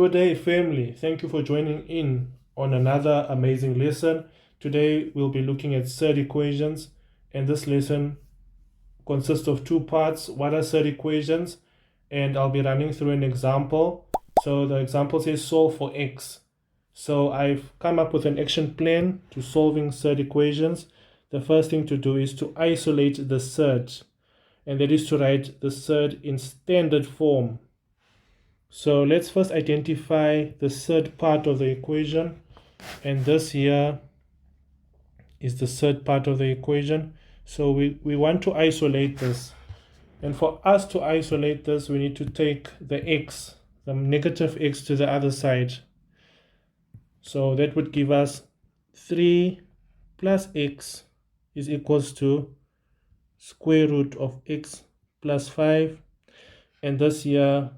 Good day, family. Thank you for joining in on another amazing lesson. Today, we'll be looking at surd equations, and this lesson consists of two parts. What are surd equations? And I'll be running through an example. So the example says solve for x. So I've come up with an action plan to solving surd equations. The first thing to do is to isolate the surd, and that is to write the surd in standard form. So let's first identify the surd part of the equation, and this here is the surd part of the equation. So we want to isolate this, and for us to isolate this, we need to take the x, the negative x, to the other side. So that would give us 3 plus x is equals to square root of x plus 5, and this here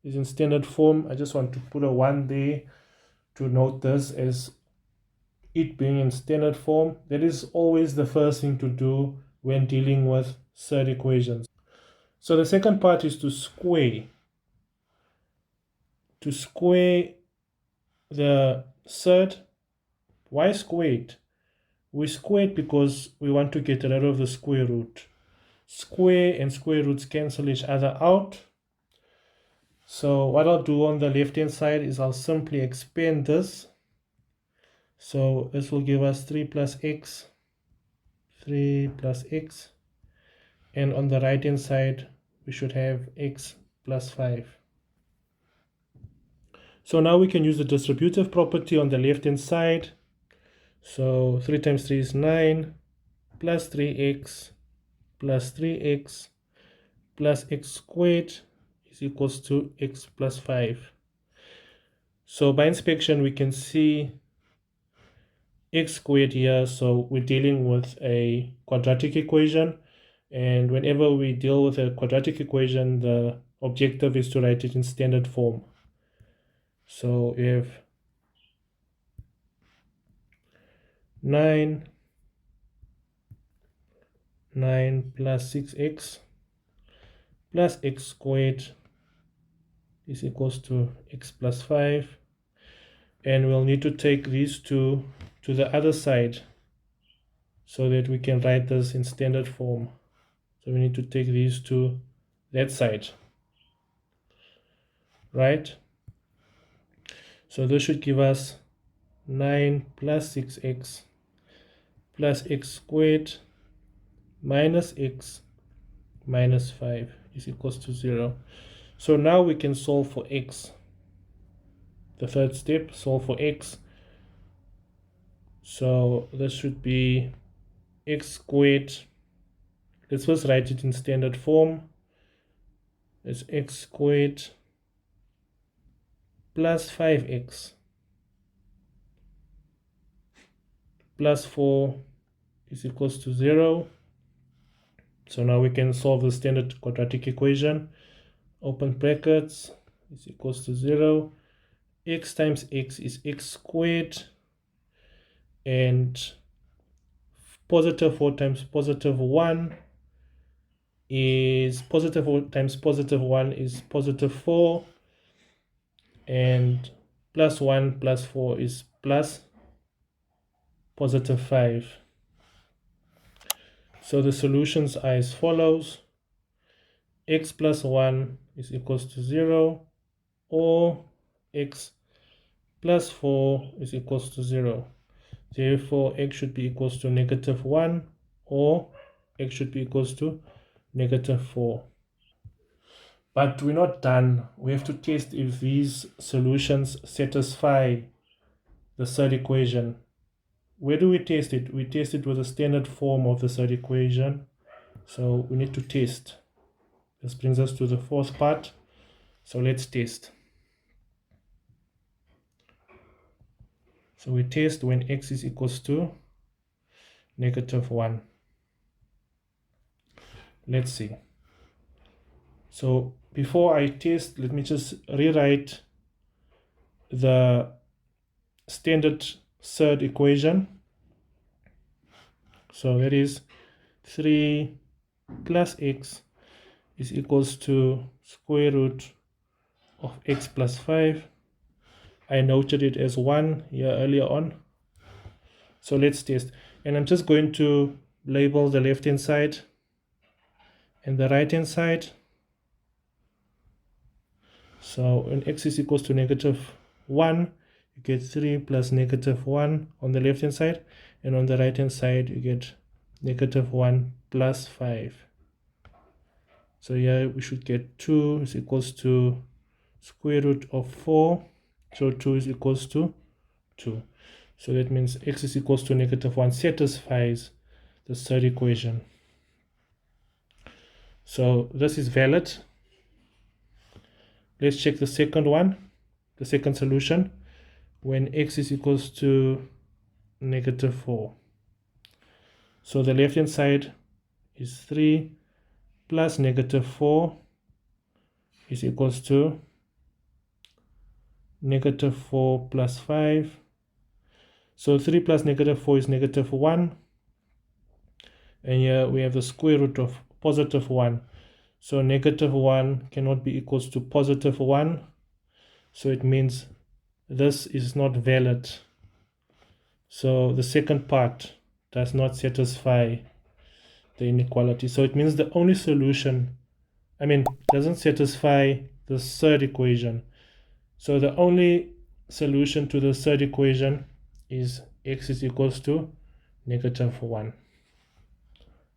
is in standard form. I just want to put a 1 there to note this as it being in standard form. That is always the first thing to do when dealing with surd equations. So the second part is to square. To square the surd. Why squared? We squared because we want to get rid of the square root. Square and square roots cancel each other out. So what I'll do on the left hand side is I'll simply expand this. So this will give us 3 plus x, 3 plus x, and on the right hand side we should have x plus 5. So now we can use the distributive property on the left hand side. So 3 times 3 is 9, plus 3x plus 3x plus x squared is equals to x plus 5. So by inspection we can see x squared here, so we're dealing with a quadratic equation, and whenever we deal with a quadratic equation, the objective is to write it in standard form. So we have 9 plus 6x plus x squared is equals to x plus 5, and we'll need to take these two to the other side so that we can write this in standard form. So we need to take these to that side, right? So this should give us 9 plus 6x plus x squared minus x minus 5 is equals to 0. So now we can solve for x. The third step, solve for x. So this should be x squared. Let's first write it in standard form. It's x squared plus 5x plus 4 is equals to 0. So now we can solve the standard quadratic equation. Open brackets is equals to 0. X times x is x squared, and positive 4 times positive 1 is positive 4 times positive 1 is positive 4, and plus 1 plus 4 is plus positive 5. So the solutions are as follows. X plus 1 is equals to 0, or x plus 4 is equals to 0. Therefore, x should be equals to negative 1, or x should be equals to negative 4. But we're not done. We have to test if these solutions satisfy the surd equation. Where do we test it? We test it with the standard form of the surd equation. So we need to test. This brings us to the fourth part. So let's test. So we test when x is equals to negative 1. Let's see. So before I test, let me just rewrite the standard surd equation. So that is 3 plus x is equals to square root of x plus 5 I noted it as 1 here earlier on. So let's test. And I'm just going to label the left hand side and the right hand side. So when x is equals to -1, you get 3 plus -1 on the left hand side, and on the right hand side you get -1 plus 5. So here we should get 2 is equals to square root of 4. So 2 is equals to 2. So that means x is equals to -1 satisfies the third equation. So this is valid. Let's check the second one, the second solution, when x is equals to -4. So the left hand side is 3 plus -4 is equals to -4 plus 5. So 3 plus -4 is -1. And here we have the square root of +1. So -1 cannot be equals to +1. So it means this is not valid. So the second part does not satisfy the inequality. So it means the only solution, doesn't satisfy the third equation. So the only solution to the third equation is x is equals to -1.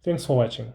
Thanks for watching.